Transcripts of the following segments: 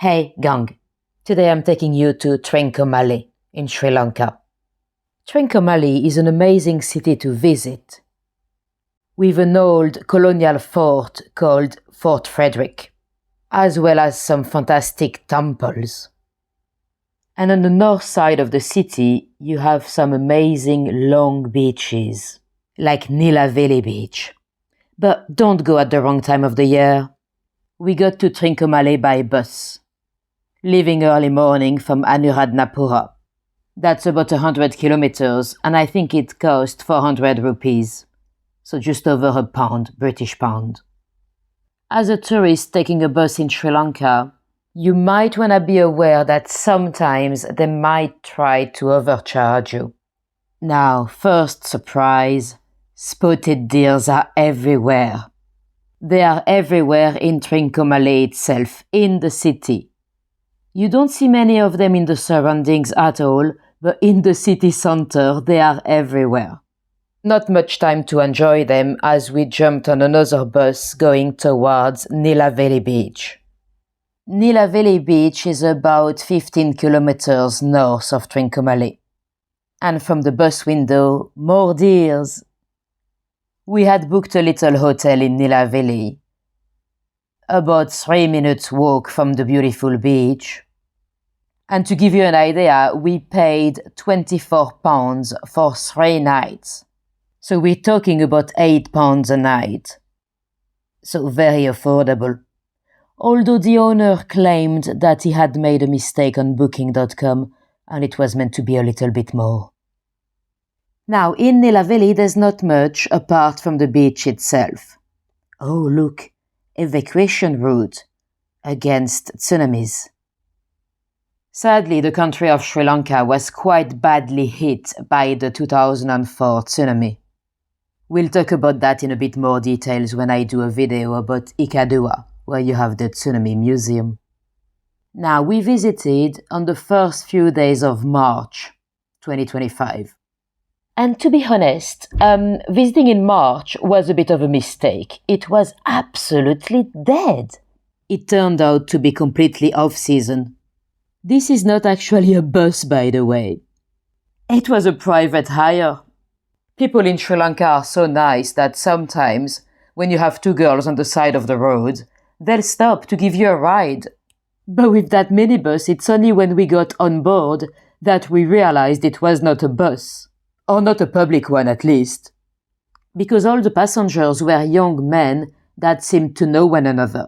Hey gang, today I'm taking you to Trincomalee in Sri Lanka. Trincomalee is an amazing city to visit, with an old colonial fort called Fort Frederick, as well as some fantastic temples. And on the north side of the city, you have some amazing long beaches, like Nilaveli Beach. But don't go at the wrong time of the year. We got to Trincomalee by bus, leaving early morning from Anuradhapura. That's about 100 kilometers, and I think it cost 400 rupees, so just over a pound, British pound. As a tourist taking a bus in Sri Lanka, you might want to be aware that sometimes they might try to overcharge you. Now, first surprise, spotted deers are everywhere. They are everywhere in Trincomalee itself, in the city. You don't see many of them in the surroundings at all, but in the city center they are everywhere. Not much time to enjoy them as we jumped on another bus going towards Nilaveli Beach. Nilaveli Beach is about 15 kilometers north of Trincomalee. And from the bus window, more deers. We had booked a little hotel in Nilaveli, about 3 minutes walk from the beautiful beach. And to give you an idea, we paid £24 for 3 nights. So we're talking about £8 a night. So very affordable. Although the owner claimed that he had made a mistake on booking.com and it was meant to be a little bit more. Now, in Nilaveli, there's not much apart from the beach itself. Oh, look, evacuation route against tsunamis. Sadly, the country of Sri Lanka was quite badly hit by the 2004 tsunami. We'll talk about that in a bit more details when I do a video about Ikadua, where you have the tsunami museum. Now, we visited on the first few days of March 2025. And to be honest, visiting in March was a bit of a mistake. It was absolutely dead. It turned out to be completely off-season. This is not actually a bus, by the way. It was a private hire. People in Sri Lanka are so nice that sometimes, when you have 2 girls on the side of the road, they'll stop to give you a ride. But with that minibus, it's only when we got on board that we realized it was not a bus. Or not a public one, at least. Because all the passengers were young men that seemed to know one another.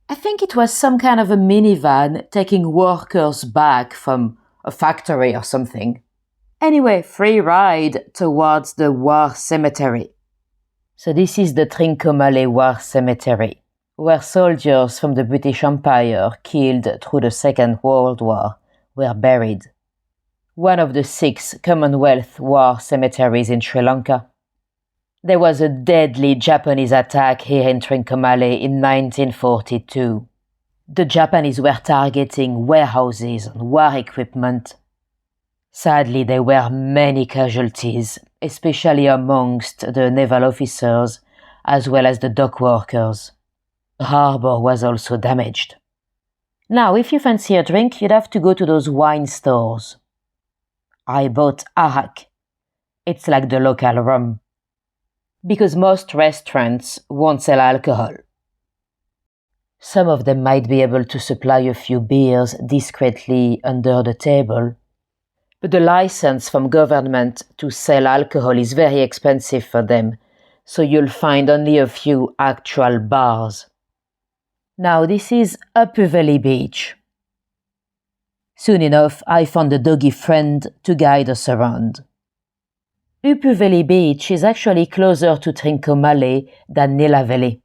I think it was some kind of a minivan taking workers back from a factory or something. Anyway, free ride towards the war cemetery. So this is the Trincomalee War Cemetery, where soldiers from the British Empire killed through the Second World War were buried. One of the 6 Commonwealth War cemeteries in Sri Lanka. There was a deadly Japanese attack here in Trincomalee in 1942. The Japanese were targeting warehouses and war equipment. Sadly, there were many casualties, especially amongst the naval officers as well as the dock workers. The harbour was also damaged. Now, if you fancy a drink, you'd have to go to those wine stores. I bought arak. It's like the local rum. Because most restaurants won't sell alcohol. Some of them might be able to supply a few beers discreetly under the table. But the license from government to sell alcohol is very expensive for them, so you'll find only a few actual bars. Now this is Nilaveli Beach. Soon enough, I found a doggy friend to guide us around. Nilaveli Beach is actually closer to Trincomalee than Nilaveli.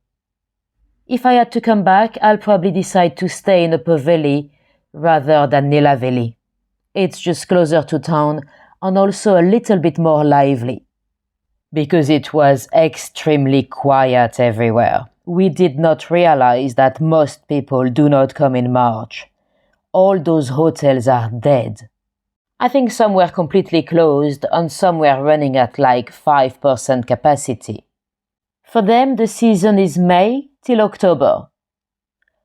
If I had to come back, I'll probably decide to stay in Nilaveli rather than Nilaveli. It's just closer to town and also a little bit more lively. Because it was extremely quiet everywhere. We did not realize that most people do not come in March. All those hotels are dead. I think some were completely closed and some were running at like 5% capacity. For them, the season is May till October.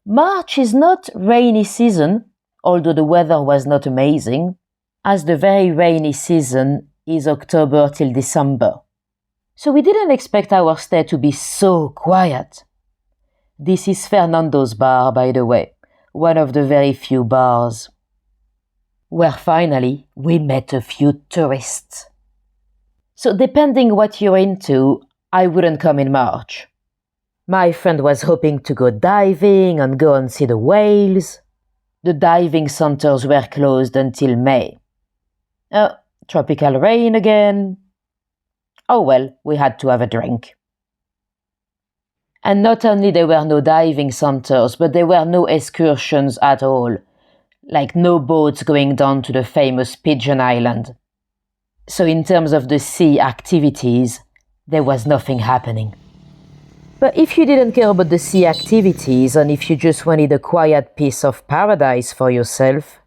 March is not rainy season, although the weather was not amazing, as the very rainy season is October till December. So we didn't expect our stay to be so quiet. This is Fernando's bar, by the way, one of the very few bars, where finally we met a few tourists. So depending what you're into, I wouldn't come in March. My friend was hoping to go diving and go and see the whales. The diving centers were closed until May. Tropical rain again. Oh well, we had to have a drink. And not only there were no diving centers, but there were no excursions at all. Like no boats going down to the famous Pigeon Island. So in terms of the sea activities, there was nothing happening. But if you didn't care about the sea activities and if you just wanted a quiet piece of paradise for yourself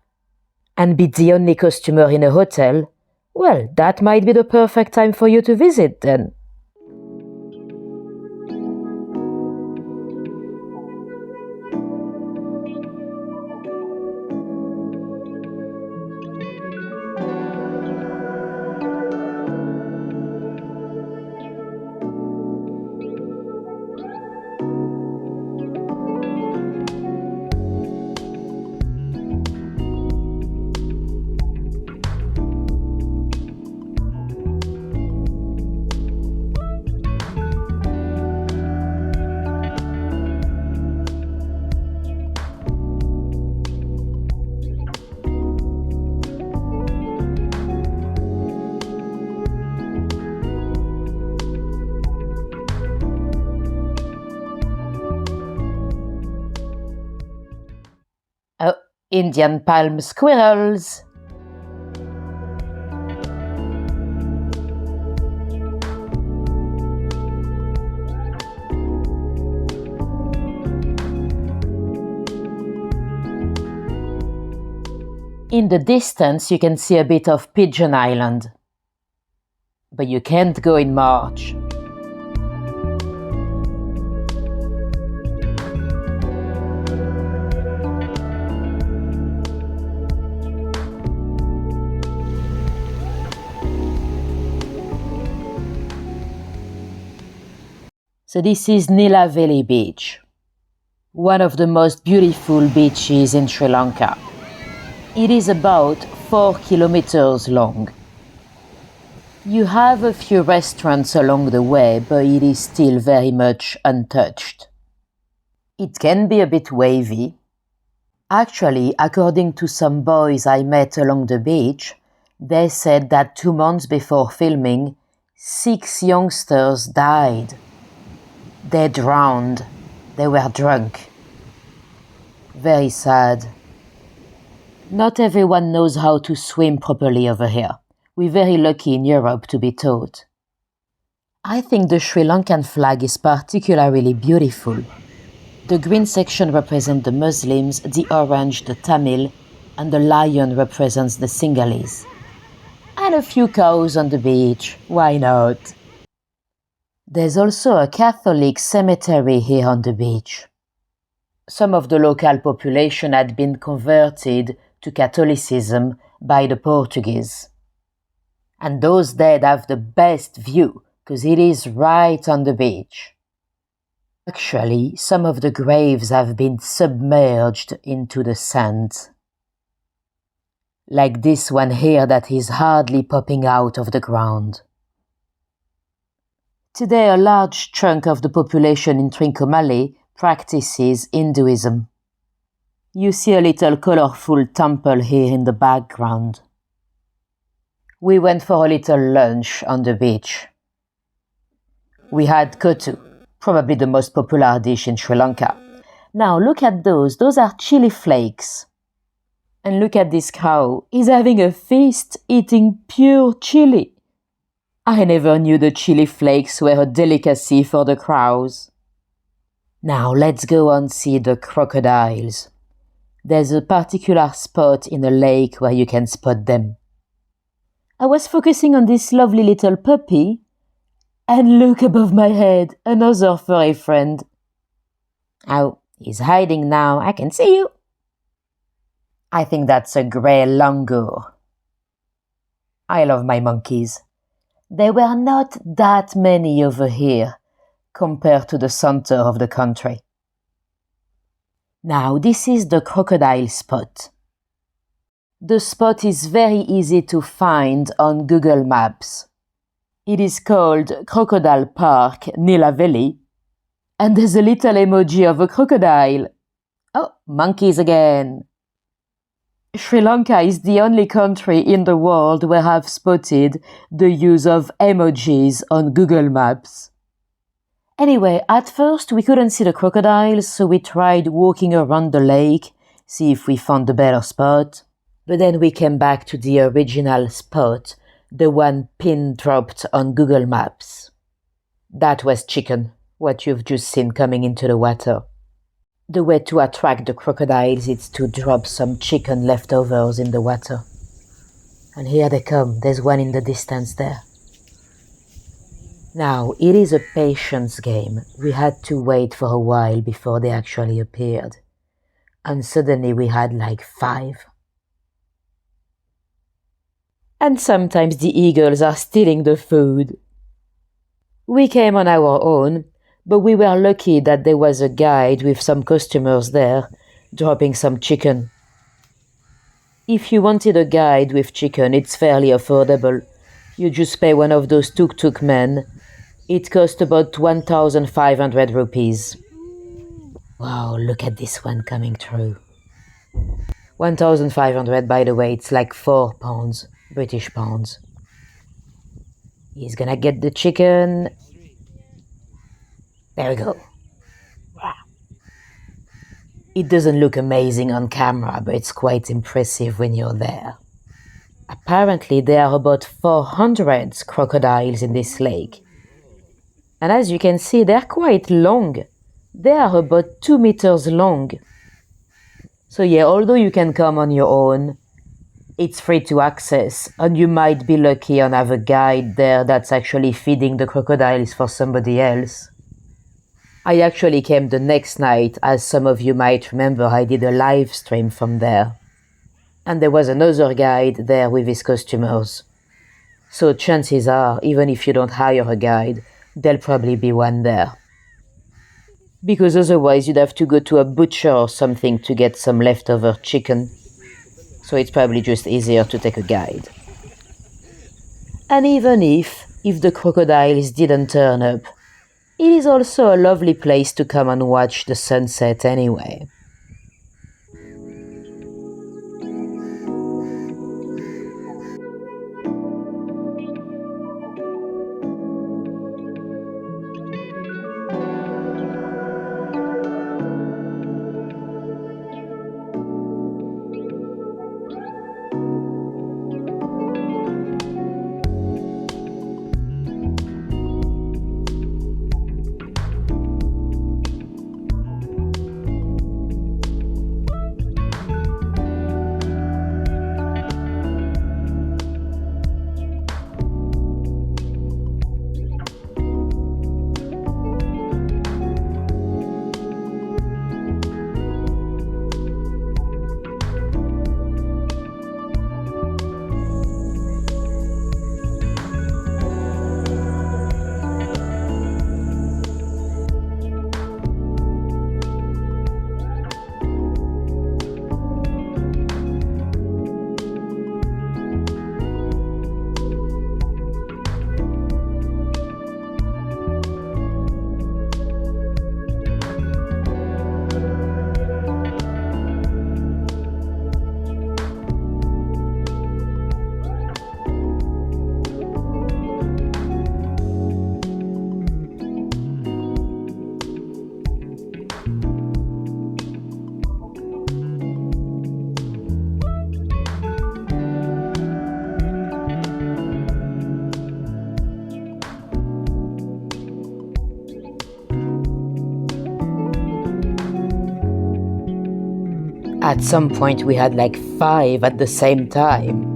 and be the only customer in a hotel, well, that might be the perfect time for you to visit then. Indian palm squirrels. In the distance, you can see a bit of Pigeon Island. But you can't go in March. So this is Nilaveli Beach, one of the most beautiful beaches in Sri Lanka. It is about 4 kilometers long. You have a few restaurants along the way, but it is still very much untouched. It can be a bit wavy. Actually, according to some boys I met along the beach, they said that 2 months before filming, 6 youngsters died. They drowned. They were drunk. Very sad. Not everyone knows how to swim properly over here. We're very lucky in Europe to be taught. I think the Sri Lankan flag is particularly beautiful. The green section represents the Muslims, the orange the Tamil, and the lion represents the Sinhalese. And a few cows on the beach. Why not? There's also a Catholic cemetery here on the beach. Some of the local population had been converted to Catholicism by the Portuguese. And those dead have the best view, because it is right on the beach. Actually, some of the graves have been submerged into the sand. Like this one here that is hardly popping out of the ground. Today, a large chunk of the population in Trincomalee practices Hinduism. You see a little colorful temple here in the background. We went for a little lunch on the beach. We had kotu, probably the most popular dish in Sri Lanka. Now look at those. Those are chili flakes. And look at this cow. He's having a feast eating pure chili. I never knew the chili flakes were a delicacy for the crows. Now let's go and see the crocodiles. There's a particular spot in a lake where you can spot them. I was focusing on this lovely little puppy, and look above my head, another furry friend. Oh, He's hiding now. I can see you. I think that's a grey langur. I love my monkeys. There were not that many over here compared to the center of the country. Now, this is the crocodile spot. The spot is very easy to find on Google Maps. It is called Crocodile Park, Nilaveli, and there's a little emoji of a crocodile. Oh, monkeys again. Sri Lanka is the only country in the world where I've spotted the use of emojis on Google Maps. Anyway, at first we couldn't see the crocodiles, so we tried walking around the lake, see if we found a better spot. But then we came back to the original spot, the one pin-dropped on Google Maps. That was chicken, what you've just seen coming into the water. The way to attract the crocodiles is to drop some chicken leftovers in the water. And here they come, there's one in the distance there. Now, it is a patience game. We had to wait for a while before they actually appeared. And suddenly we had like 5. And sometimes the eagles are stealing the food. We came on our own, but we were lucky that there was a guide with some customers there, dropping some chicken. If you wanted a guide with chicken, it's fairly affordable. You just pay one of those tuk-tuk men. It cost about 1,500 rupees. Wow, look at this one coming through. 1,500, by the way, it's like 4 pounds. British pounds. He's gonna get the chicken. There we go. Wow. It doesn't look amazing on camera, but it's quite impressive when you're there. Apparently there are about 400 crocodiles in this lake. And as you can see, they're quite long. They are about 2 meters long. So yeah, although you can come on your own, it's free to access, and you might be lucky and have a guide there that's actually feeding the crocodiles for somebody else. I actually came the next night, as some of you might remember I did a live stream from there. And there was another guide there with his customers. So chances are, even if you don't hire a guide, there'll probably be one there. Because otherwise you'd have to go to a butcher or something to get some leftover chicken. So it's probably just easier to take a guide. And even if the crocodiles didn't turn up, it is also a lovely place to come and watch the sunset anyway. At some point we had like 5 at the same time.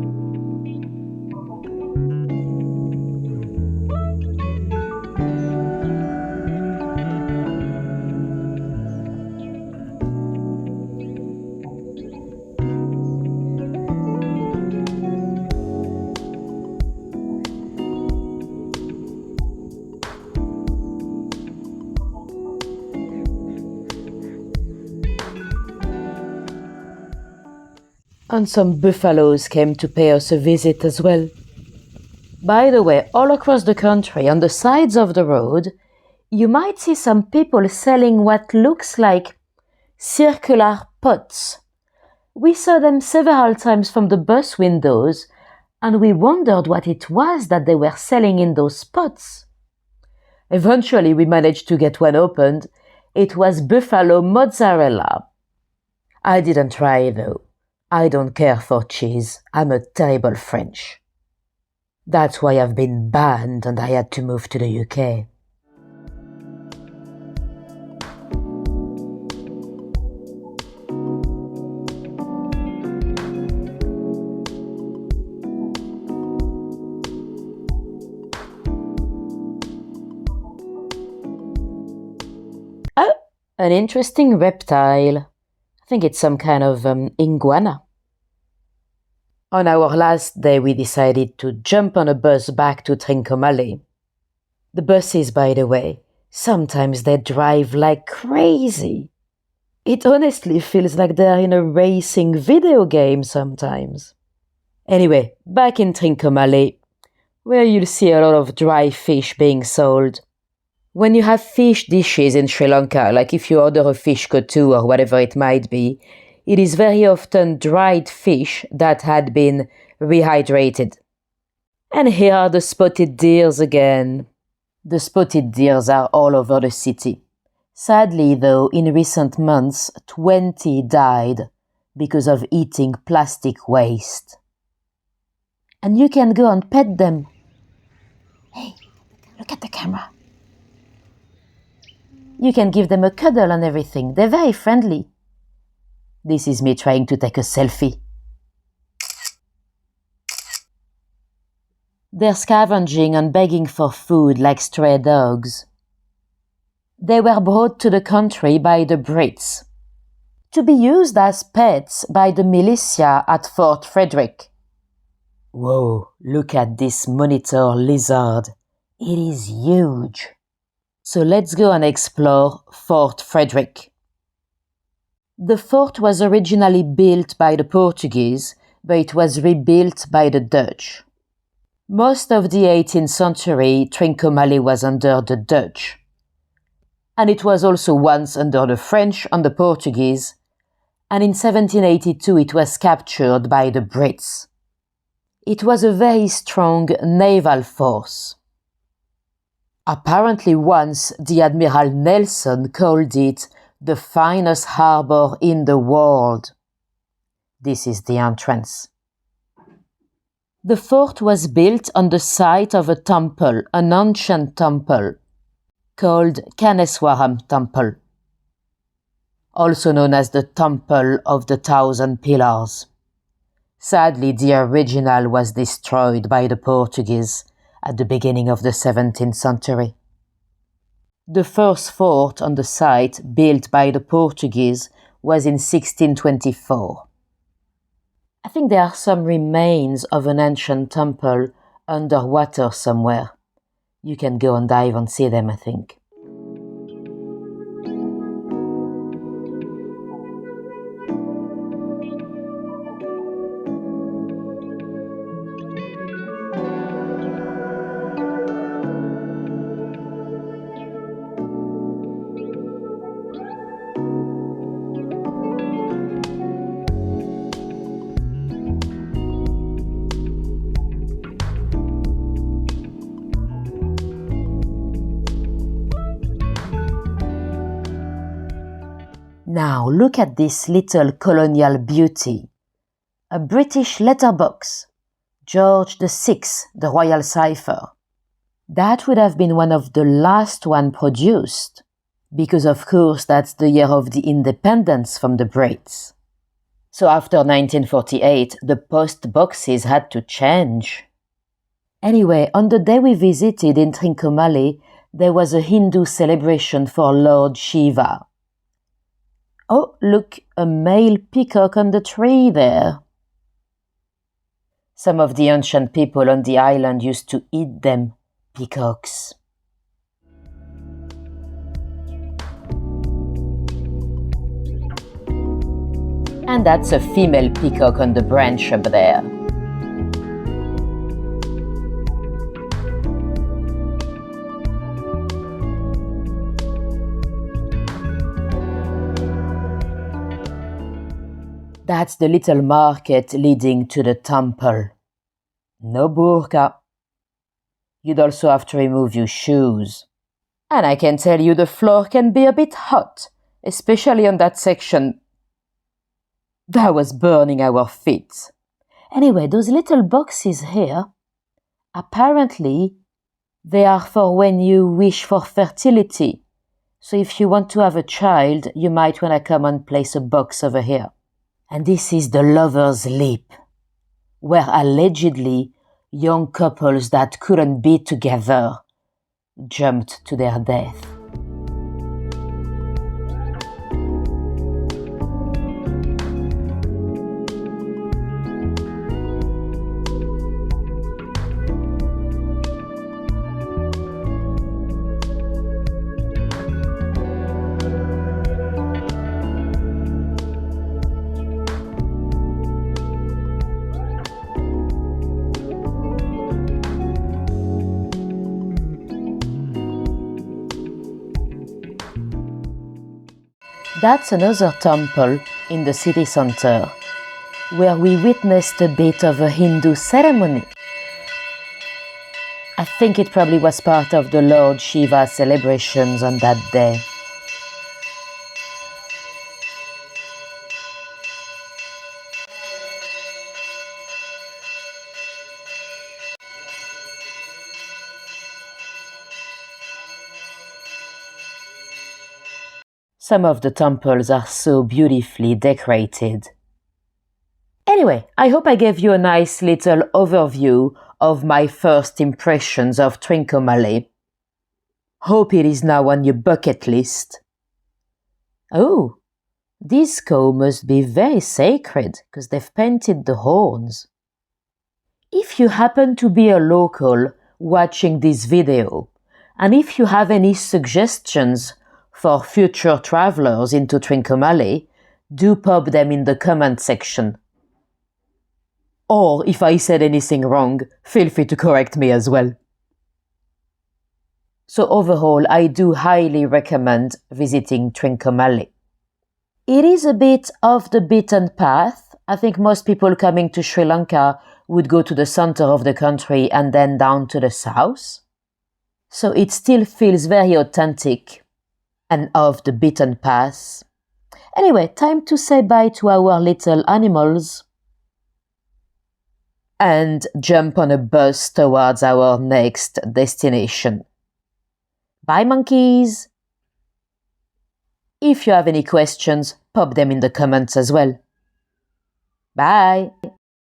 And some buffaloes came to pay us a visit as well. By the way, all across the country, on the sides of the road, you might see some people selling what looks like circular pots. We saw them several times from the bus windows, and we wondered what it was that they were selling in those pots. Eventually, we managed to get one opened. It was buffalo mozzarella. I didn't try though. I don't care for cheese. I'm a terrible French. That's why I've been banned and I had to move to the UK. Oh, an interesting reptile. I think it's some kind of iguana. On our last day, we decided to jump on a bus back to Trincomalee. The buses, by the way, sometimes they drive like crazy. It honestly feels like they're in a racing video game sometimes. Anyway, back in Trincomalee, where you'll see a lot of dry fish being sold. When you have fish dishes in Sri Lanka, like if you order a fish kotu or whatever it might be, it is very often dried fish that had been rehydrated. And here are the spotted deers again. The spotted deers are all over the city. Sadly, though, in recent months, 20 died because of eating plastic waste. And you can go and pet them. Hey, look at the camera. You can give them a cuddle and everything. They're very friendly. This is me trying to take a selfie. They're scavenging and begging for food like stray dogs. They were brought to the country by the Brits, to be used as pets by the militia at Fort Frederick. Whoa, look at this monitor lizard. It is huge. So let's go and explore Fort Frederick. The fort was originally built by the Portuguese, but it was rebuilt by the Dutch. Most of the 18th century, Trincomalee was under the Dutch. And it was also once under the French and the Portuguese, and in 1782 it was captured by the Brits. It was a very strong naval force. Apparently once the Admiral Nelson called it the finest harbour in the world. This is the entrance. The fort was built on the site of a temple, an ancient temple, called Kaneswaram Temple, also known as the Temple of the Thousand Pillars. Sadly, the original was destroyed by the Portuguese at the beginning of the 17th century. The first fort on the site, built by the Portuguese, was in 1624. I think there are some remains of an ancient temple underwater somewhere. You can go and dive and see them, I think. Now look at this little colonial beauty. A British letterbox. George VI, the royal cipher. That would have been one of the last one produced, because of course that's the year of the independence from the Brits. So after 1948, the post boxes had to change. Anyway, on the day we visited in Trincomalee, there was a Hindu celebration for Lord Shiva. Oh, look, a male peacock on the tree there. Some of the ancient people on the island used to eat them, peacocks. And that's a female peacock on the branch up there. That's the little market leading to the temple. No burqa. You'd also have to remove your shoes. And I can tell you the floor can be a bit hot, especially on that section that was burning our feet. Anyway, those little boxes here, apparently they are for when you wish for fertility. So if you want to have a child, you might want to come and place a box over here. And this is the lover's leap, where allegedly young couples that couldn't be together jumped to their death. That's another temple in the city center, where we witnessed a bit of a Hindu ceremony. I think it probably was part of the Lord Shiva celebrations on that day. Some of the temples are so beautifully decorated. Anyway, I hope I gave you a nice little overview of my first impressions of Trincomalee. Hope it is now on your bucket list. Oh, this cow must be very sacred because they've painted the horns. If you happen to be a local watching this video, and if you have any suggestions for future travelers into Trincomalee, do pop them in the comment section. Or if I said anything wrong, feel free to correct me as well. So overall, I do highly recommend visiting Trincomalee. It is a bit off the beaten path. I think most people coming to Sri Lanka would go to the center of the country and then down to the south. So it still feels very authentic and off the beaten path. Anyway, time to say bye to our little animals and jump on a bus towards our next destination. Bye, monkeys! If you have any questions, pop them in the comments as well. Bye!